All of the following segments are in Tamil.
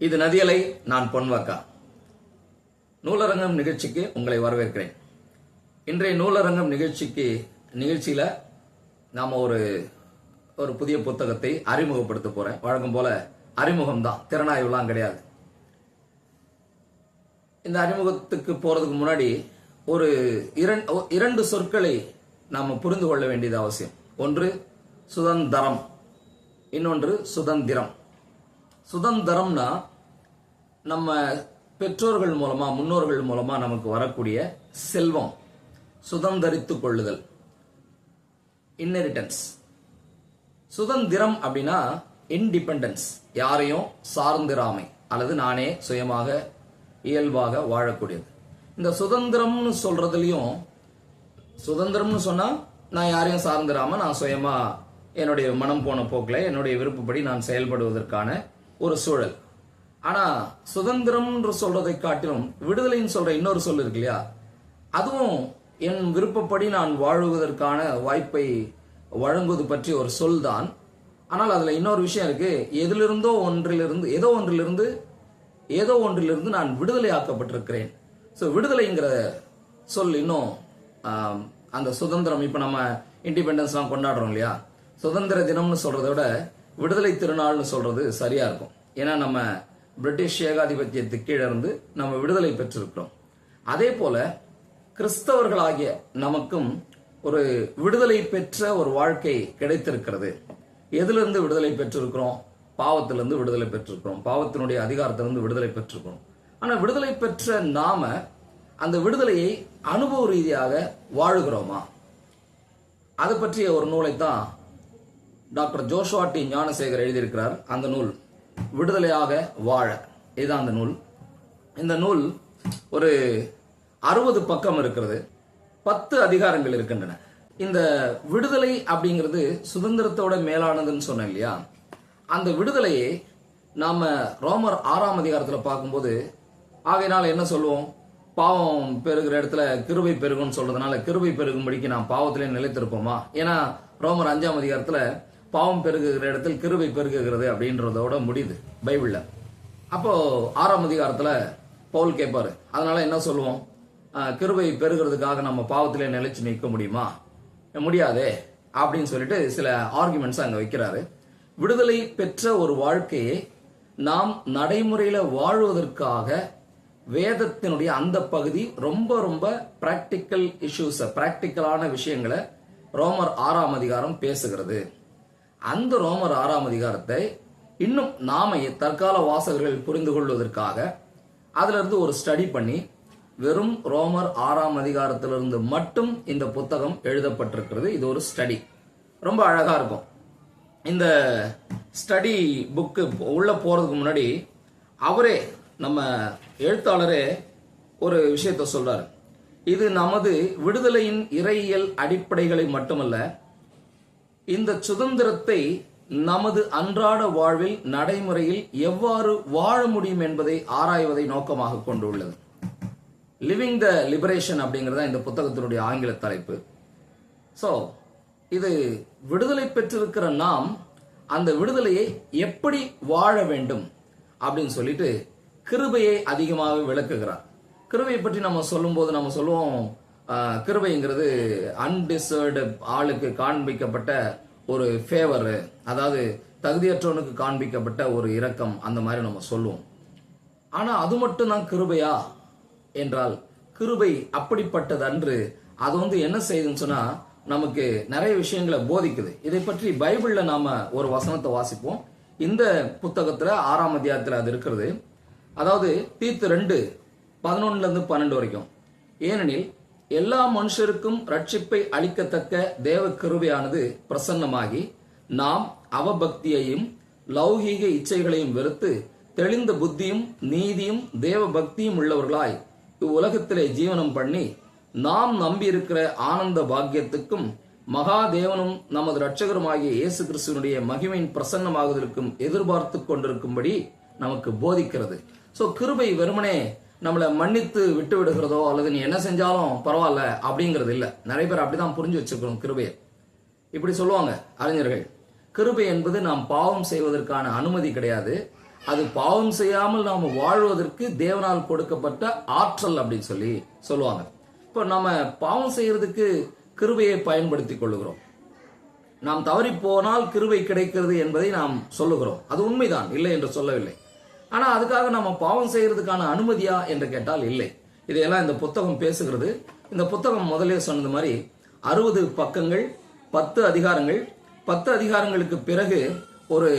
இது நதியலை, நான் பொன்வாக்கா. நூலரங்கம் நிகழ்ச்சிக்கு உங்களை வரவேற்கிறேன். இன்றைய நூலரங்கம் நிகழ்ச்சியில நாம ஒரு புதிய புத்தகத்தை அறிமுகப்படுத்த போறேன். வழக்கம் போல அறிமுகம் தான், திறனாய்வுலாம் கிடையாது. இந்த அறிமுகத்துக்கு போறதுக்கு முன்னாடி ஒரு இரண்டு சொற்களை நாம புரிந்து கொள்ள வேண்டியது அவசியம். ஒன்று சுதந்திரம், இன்னொன்று சுதந்திரம். சுதந்திரம்னா நம்ம பெற்றோர்கள் மூலமா, முன்னோர்கள் மூலமா நமக்கு வரக்கூடிய செல்வம், சுதந்திரித்துக் கொள்ளுதல், இன்ஹெரிட்டன்ஸ். சுதந்திரம் அப்படின்னா இன்டிபெண்டன்ஸ், யாரையும் சார்ந்திராமை அல்லது நானே சுயமாக இயல்பாக வாழக்கூடியது. இந்த சுதந்திரம்னு சொல்றதுலயும், சுதந்திரம்னு சொன்னா நான் யாரையும் சார்ந்திராம நான் சுயமா என்னுடைய மனம் போன போக்கில் என்னுடைய விருப்பப்படி நான் செயல்படுவதற்கான ஒரு சூழல். ஆனா சுதந்திரம் சொல்றதை காட்டிலும் விடுதலைன்னு சொல்ற இன்னொரு சொல் இருக்கு இல்லையா, அதுவும் என் விருப்பப்படி நான் வாழுவதற்கான வாய்ப்பை வழங்குவது பற்றி ஒரு சொல் தான். ஆனால் அதுல இன்னொரு விஷயம் இருக்கு. ஏதோ ஒன்றிலிருந்து நான் விடுதலை ஆக்கப்பட்டிருக்கிறேன். ஸோ விடுதலைங்கிற சொல் இன்னும் அந்த சுதந்திரம், இப்ப நம்ம இண்டிபெண்டன்ஸ்லாம் கொண்டாடுறோம் இல்லையா, சுதந்திர தினம்னு சொல்றதை விட விடுதலை திருநாள்னு சொல்றது சரியா இருக்கும். ஏன்னா நம்ம பிரிட்டிஷ் ஏகாதிபத்தியத்துக்கு கீழே இருந்து நம்ம விடுதலை பெற்றிருக்கிறோம். அதே போல கிறிஸ்தவர்களாகிய நமக்கும் ஒரு விடுதலை பெற்ற ஒரு வாழ்க்கை கிடைத்திருக்கிறது. எதிலிருந்து விடுதலை பெற்றிருக்கிறோம்? பாவத்திலிருந்து விடுதலை பெற்றிருக்கிறோம், பாவத்தினுடைய அதிகாரத்திலிருந்து விடுதலை பெற்றிருக்கிறோம். ஆனா விடுதலை பெற்ற நாம அந்த விடுதலையை அனுபவ ரீதியாக வாழுகிறோமா? அது பற்றிய ஒரு நூலை தான் டாக்டர் ஜோஷுவா டி ஞானசேகர் எழுதியிருக்கிறார். அந்த நூல் விடுதலையாக வாழ, இதுதான் அந்த நூல். இந்த நூல் ஒரு 60 பக்கம் இருக்கிறது, 10 அதிகாரங்கள் இருக்கின்றன. இந்த விடுதலை அப்படிங்கிறது சுதந்திரத்தோட மேலானதுன்னு சொன்னேன் இல்லையா, அந்த விடுதலையை நாம ரோமர் 6ஆம் அதிகாரத்துல பார்க்கும்போது, ஆகையினால என்ன சொல்லுவோம்? பாவம் பெருகிற இடத்துல கிருபை பெருகும்னு சொல்றதுனால கிருபை பெருகும்படிக்கு நாம் பாவத்திலே நிலைத்திருப்போமா? ஏன்னா ரோமர் 5ஆம் அதிகாரத்துல பாவம் பெருகுகிற இடத்தில் கிருபை பெருகுகிறது அப்படின்றதோட முடியுது பைபிள்ல. அப்போ 6ஆம் அதிகாரத்துல பவுல் கேட்பாரு, அதனால என்ன சொல்லுவோம்? கிருபை பெருகிறதுக்காக நம்ம பாவத்திலே நிலைச்சு நிற்க முடியுமா? முடியாதே அப்படின்னு சொல்லிட்டு சில ஆர்குமெண்ட்ஸ் அங்க வைக்கிறாரு. விடுதலை பெற்ற ஒரு வாழ்க்கையை நாம் நடைமுறையில வாழ்வதற்காக வேதத்தினுடைய அந்த பகுதி ரொம்ப ரொம்ப பிராக்டிக்கல் இஷ்யூஸ், பிராக்டிக்கலான விஷயங்களை ரோமர் 6ஆம் அதிகாரம் பேசுகிறது. அந்த ரோமர் 6ஆம் அதிகாரத்தை இன்னும் நாம தற்கால வாசகர்கள் புரிந்து கொள்வதற்காக அதுல இருந்து ஒரு ஸ்டடி பண்ணி, வெறும் ரோமர் 6ஆம் அதிகாரத்திலிருந்து மட்டும் இந்த புத்தகம் எழுதப்பட்டிருக்கிறது. இது ஒரு ஸ்டடி, ரொம்ப அழகா இருக்கும். இந்த ஸ்டடி புக்கு உள்ள போறதுக்கு முன்னாடி அவரே, நம்ம எழுத்தாளரே ஒரு விஷயத்த சொல்றாரு. இது நமது விடுதலையின் இறையியல் அடிப்படைகளை மட்டுமல்ல, இந்த சுதந்திரத்தை நமது அன்றாட வாழ்வில் நடைமுறையில் எவ்வாறு வாழ முடியும் என்பதை ஆராய்வதை நோக்கமாக கொண்டுள்ளது. லிவிங் த லிபரேஷன் அப்படிங்கறத இந்த புத்தகத்தினுடைய ஆங்கில தலைப்பு. சோ இது விடுதலை பெற்றிருக்கிற நாம் அந்த விடுதலையை எப்படி வாழ வேண்டும் அப்படின்னு சொல்லிட்டு கிருபையை அதிகமாக விளக்குகிறார். கிருபையை பற்றி நம்ம சொல்லும்போது நம்ம சொல்லுவோம், கிருபைங்கிறது அன்டிசர்வ்டு ஆளுக்கு காண்பிக்கப்பட்ட ஒரு ஃபேவர், அதாவது தகுதியற்றவனுக்கு காண்பிக்கப்பட்ட ஒரு இரக்கம், அந்த மாதிரி நம்ம சொல்லுவோம். ஆனா அது மட்டும் தான் கிருபையா என்றால் கிருபை அப்படிப்பட்டது அன்று. அது என்ன செய்யுதுன்னு சொன்னா நமக்கு நிறைய விஷயங்களை போதிக்குது. இதை பற்றி பைபிள்ல நாம ஒரு வசனத்தை வாசிப்போம். இந்த புத்தகத்துல 6ஆம் அத்தியாயத்துல அது இருக்கிறது. அதாவது தீத்து 2:11-12 வரைக்கும். ஏனெனில் எல்லா மனுஷருக்கும் ரட்சிப்பை அளிக்கத்தக்க தேவ கிருபையானது பிரசன்னமாகி, நாம் அவபக்தியையும் லௌகீக இச்சைகளையும் வெறுத்து தெளிந்த புத்தியும் நீதியும் தேவ பக்தியும் உள்ளவர்களாய் இவ்வுலகத்திலே ஜீவனம் பண்ணி, நாம் நம்பியிருக்கிற ஆனந்த பாக்கியத்துக்கும் மகாதேவனும் நமது இரட்சகருமாகிய இயேசு கிறிஸ்துவனுடைய மகிமையின் பிரசன்னமாகுவதற்கும் எதிர்பார்த்து கொண்டிருக்கும்படி நமக்கு போதிக்கிறது. சோ கிருபை வெறுமனே நம்மளை மன்னித்து விட்டு விடுகிறதோ அல்லது நீ என்ன செஞ்சாலும் பரவாயில்ல அப்படிங்கிறது இல்ல. நிறைய பேர் அப்படிதான் புரிஞ்சு வச்சிருக்கிறோம் கிருபையை. இப்படி சொல்லுவாங்க அறிஞர்கள், கிருபை என்பது நாம் பாவம் செய்வதற்கான அனுமதி கிடையாது, அது பாவம் செய்யாமல் நாம வாழ்வதற்கு தேவனால் கொடுக்கப்பட்ட ஆற்றல் அப்படின்னு சொல்லி சொல்லுவாங்க. இப்போ நம்ம பாவம் செய்யறதுக்கு கிருபையை பயன்படுத்தி கொள்ளுகிறோம். நாம் தவறி போனால் கிருபை கிடைக்கிறது என்பதை நாம் சொல்லுகிறோம். அது உண்மைதான், இல்லை என்று சொல்லவில்லை. ஆனா அதுக்காக நம்ம பாவம் செய்யறதுக்கான அனுமதியா என்று கேட்டால் இல்லை. இதையெல்லாம் இந்த புத்தகம் பேசுகிறது. இந்த புத்தகம் முதலே சொன்னது மாதிரி 60 பக்கங்கள், 10 அதிகாரங்கள். 10 அதிகாரங்களுக்கு பிறகு ஒரு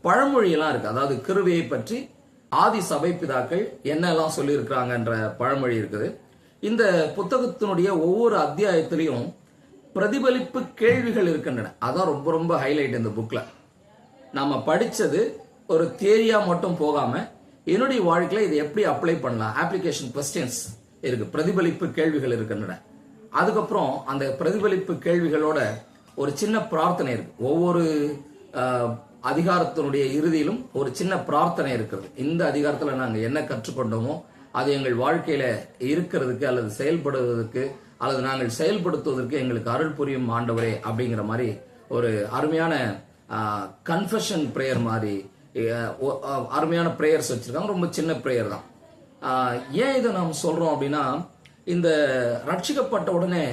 பழமொழியெல்லாம் இருக்கு. அதாவது கிருபையை பற்றி ஆதி சபை பிதாக்கள் என்னெல்லாம் சொல்லியிருக்கிறாங்கன்ற பழமொழி இருக்குது. இந்த புத்தகத்தினுடைய ஒவ்வொரு அத்தியாயத்திலையும் பிரதிபலிப்பு கேள்விகள் இருக்கின்றன. அதான் ரொம்ப ரொம்ப ஹைலைட் இந்த புக்ல. நாம படிச்சது ஒரு தியரியா மட்டும் போகாம என்னுடைய வாழ்க்கையில இதை எப்படி அப்ளை பண்ணலாம், அப்ளிகேஷன் கொஸ்டின்ஸ் இருக்கு, பிரதிபலிப்பு கேள்விகள் இருக்கின்றன. அதுக்கப்புறம் அந்த பிரதிபலிப்பு கேள்விகளோட ஒரு சின்ன பிரார்த்தனை இருக்கு. ஒவ்வொரு அதிகாரத்தினுடைய இறுதியிலும் ஒரு சின்ன பிரார்த்தனை இருக்கிறது. இந்த அதிகாரத்துல நாங்க என்ன கற்றுக்கொண்டோமோ அது எங்கள் வாழ்க்கையில இருக்கிறதுக்கு அல்லது செயல்படுவதற்கு அல்லது நாங்கள் செயல்படுத்துவதற்கு எங்களுக்கு அருள் புரியும் ஆண்டவரே அப்படிங்கிற மாதிரி ஒரு அருமையான கன்ஃபெஷன் பிரேயர் மாதிரி அருமையான பிரேயர்ஸ் வச்சிருக்காங்க. ரொம்ப சின்ன பிரேயர் தான். ஏன் இதை நாம் சொல்றோம் அப்படின்னா, இந்த ரட்சிக்கப்பட்ட உடனே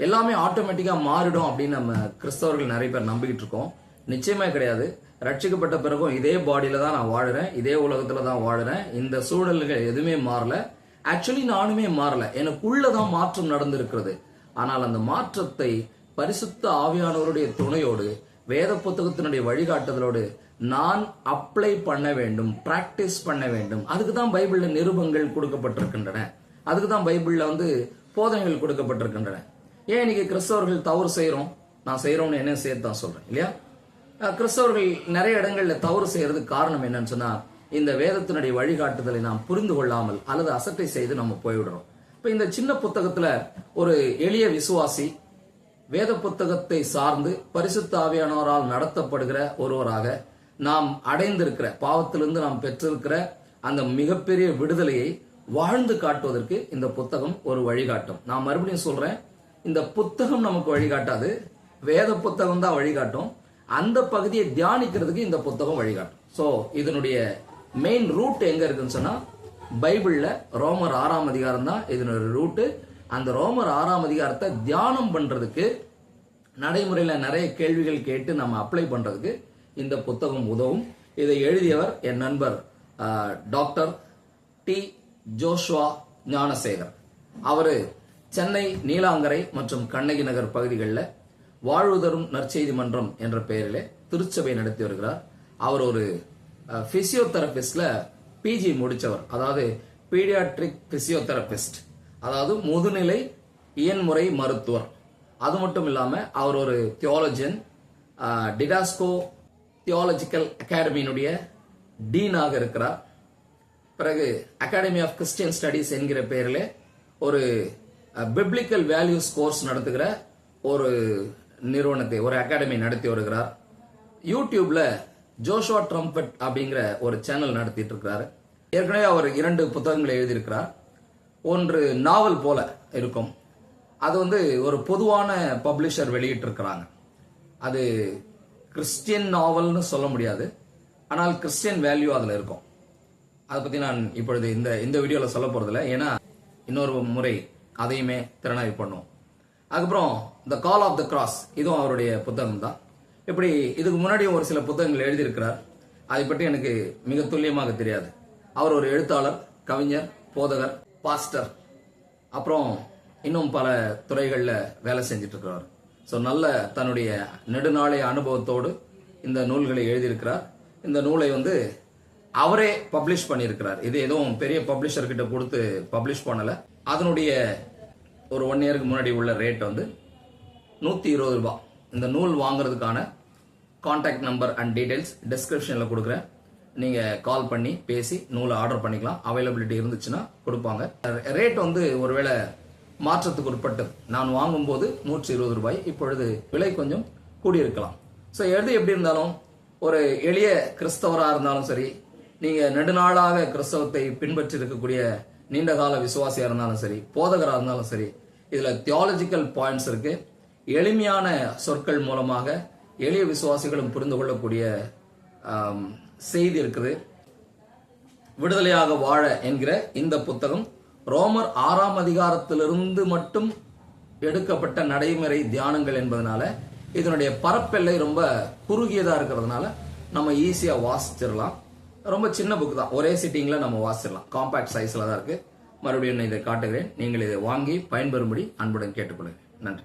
எல்லாமே ஆட்டோமேட்டிக்கா மாறிடும் அப்படின்னு நம்ம கிறிஸ்தவர்கள் நிறைய பேர் நம்பிக்கிட்டு இருக்கோம். நிச்சயமே கிடையாது. ரட்சிக்கப்பட்ட பிறகும் இதே பாடியில தான் நான் வாழுறேன், இதே உலகத்துல தான் வாழுறேன். இந்த சூழல்கள் எதுவுமே மாறல. ஆக்சுவலி நானுமே மாறல, எனக்குள்ளதான் மாற்றம் நடந்திருக்கிறது. ஆனால் அந்த மாற்றத்தை பரிசுத்த ஆவியானவருடைய துணையோடு வேத புத்தகத்தினுடைய வழிகாட்டுதலோடு நான் அப்ளை பண்ண வேண்டும், பிராக்டிஸ் பண்ண வேண்டும். அதுக்கு தான் பைபிள்ல நிருபங்கள் கொடுக்கப்பட்டிருக்கின்றன. அதுக்கு தான் பைபிள்ல போதனைகள் கொடுக்கப்பட்டிருக்கின்றன. ஏன் இன்னைக்கு கிறிஸ்தவர்கள் தவறு செய்யறோம், நான் செய்யறோம்னு என்ன சேர்த்து தான் சொல்றேன் இல்லையா? கிறிஸ்தவர்கள் நிறைய இடங்கள்ல தவறு செய்யறதுக்கு காரணம் என்னன்னு சொன்னா, இந்த வேதத்தினுடைய வழிகாட்டுதலை நாம் புரிந்து கொள்ளாமல் அல்லது அசட்டை செய்து நம்ம போய்விடுறோம். இப்ப இந்த சின்ன புத்தகத்துல ஒரு எளிய விசுவாசி வேத புத்தகத்தை சார்ந்து பரிசுத்த ஆவியானவரால் நடத்தப்படுகிற ஒருவராக நாம் அடைந்திருக்கிற பாவத்திலிருந்து நாம் பெற்றிருக்கிற அந்த மிகப்பெரிய விடுதலையை வாழ்ந்து காட்டுவதற்கு இந்த புத்தகம் ஒரு வழிகாட்டும். நான் மறுபடியும் சொல்றேன், இந்த புத்தகம் நமக்கு வழிகாட்டாது, வேத புத்தகம் தான் வழிகாட்டும். அந்த பகுதியை தியானிக்கிறதுக்கு இந்த புத்தகம் வழிகாட்டும். சோ இதனுடைய மெயின் ரூட் எங்க இருக்குன்னு சொன்னா, பைபிள்ல ரோமர் 6ஆம் அதிகாரம் தான் இதனுடைய ரூட். அந்த ரோமர் 6ஆம் அதிகாரத்தை தியானம் பண்றதுக்கு, நடைமுறையில நிறைய கேள்விகள் கேட்டு நம்ம அப்ளை பண்றதுக்கு இந்த புத்தகம் உதவும். இதை எழுதியவர் என் நண்பர் டாக்டர் டி ஜோஷுவா ஞானசேகர். அவரு சென்னை நீலாங்கரை மற்றும் கண்ணகி நகர் பகுதிகளில் வாழ்வுதரும் நற்செய்தி மன்றம் என்ற பெயரிலே திருச்சபை நடத்தி வருகிறார். அவர் ஒரு பிசியோதெரபிஸ்ட்ல பிஜி முடிச்சவர், அதாவது பீடியாட்ரிக் பிசியோதெரபிஸ்ட், அதாவது முதுநிலை இயன்முறை மருத்துவர். அது மட்டும் இல்லாம அவர் ஒரு தியாலஜியன், டிடாஸ்கோ தியாலஜிக்கல் அகாடமியினுடைய டீனாக இருக்கிறார். பிறகு அகாடமி ஆஃப் கிறிஸ்டியன் ஸ்டடீஸ் என்கிற பெயரில் ஒரு பிப்ளிக்கல் வேல்யூஸ் கோர்ஸ் நடத்துகிற ஒரு நிறுவனத்தை, ஒரு அகாடமி நடத்தி வருகிறார். யூடியூப்ல ஜோஷுவா ட்ரம்பட் அப்படிங்கிற ஒரு சேனல் நடத்திட்டு இருக்கிறாரு. ஏற்கனவே அவர் 2 புத்தகங்களை எழுதியிருக்கிறார். ஒன்று நாவல் போல இருக்கும், அது ஒரு பொதுவான பப்ளிஷர் வெளியிட்டு இருக்கிறாங்க. அது கிறிஸ்டியன் நாவல்னு சொல்ல முடியாது, ஆனால் கிறிஸ்டியன் வேல்யூ அதுல இருக்கும். அதை பத்தி நான் இப்பொழுது இந்த வீடியோல சொல்ல போறதில்ல, ஏன்னா இன்னொரு முறை அதையுமே திறனாய்வு பண்ணுவோம். அதுக்கப்புறம் த கால் ஆஃப் த கிராஸ், இதுவும் அவருடைய புத்தகம் தான். இப்படி இதுக்கு முன்னாடியும் ஒரு சில புத்தகங்கள் எழுதியிருக்கிறார். அதை பற்றி எனக்கு மிக துல்லியமாக தெரியாது. அவர் ஒரு எழுத்தாளர், கவிஞர், போதகர், பாஸ்டர், அப்புறம் இன்னும் பல துறைகளில் வேலை செஞ்சுட்டு இருக்கிறார். ஸோ நல்ல தன்னுடைய நெடுநாளைய அனுபவத்தோடு இந்த நூல்களை எழுதியிருக்கிறார். இந்த நூலை அவரே பப்ளிஷ் பண்ணியிருக்கிறார். இது எதுவும் பெரிய பப்ளிஷர் கிட்ட கொடுத்து பப்ளிஷ் பண்ணல. அதனுடைய ஒரு 1 இயருக்கு முன்னாடி உள்ள ரேட் 120 ரூபாய். இந்த நூல் வாங்குறதுக்கான கான்டாக்ட் நம்பர் அண்ட் டீடைல்ஸ் டிஸ்கிரிப்ஷன்ல கொடுக்குறேன். நீங்க கால் பண்ணி பேசி நூலை ஆர்டர் பண்ணிக்கலாம். அவைலபிலிட்டி இருந்துச்சுன்னா கொடுப்பாங்க. ரேட் ஒருவேளை மாற்றத்துக்கு உட்பட்டது. நான் வாங்கும்போது 120 ரூபாய், இப்பொழுது விலை கொஞ்சம் கூடியிருக்கலாம். ஸோ எது எப்படி இருந்தாலும், ஒரு எளிய கிறிஸ்தவராக இருந்தாலும் சரி, நீங்க நெடுநாளாக கிறிஸ்தவத்தை பின்பற்றி இருக்கக்கூடிய நீண்டகால விசுவாசியா இருந்தாலும் சரி, போதகராக இருந்தாலும் சரி, இதுல தியாலஜிக்கல் பாயிண்ட்ஸ் இருக்கு. எளிமையான சொற்கள் மூலமாக எளிய விசுவாசிகளும் புரிந்து கொள்ளக்கூடிய செய்தி இருக்குது. விடுதலையாக வாழ என்கிற இந்த புத்தகம் ரோமர் 6ஆம் அதிகாரத்திலிருந்து மட்டும் எடுக்கப்பட்ட நடைமுறை தியானங்கள் என்பதனால இதனுடைய பரப்பெல்லை ரொம்ப குறுகியதா இருக்கிறதுனால நம்ம ஈஸியா வாசிச்சிடலாம். ரொம்ப சின்ன புக் தான், ஒரே சிட்டிங்ல நம்ம வாசிச்சிடலாம். காம்பாக்ட் சைஸ்ல தான் இருக்கு. மறுபடியும் இதை காட்டுகிறேன். நீங்கள் இதை வாங்கி பயன்பெறும்படி அன்புடன் கேட்டுக்கொள்கிறேன். நன்றி.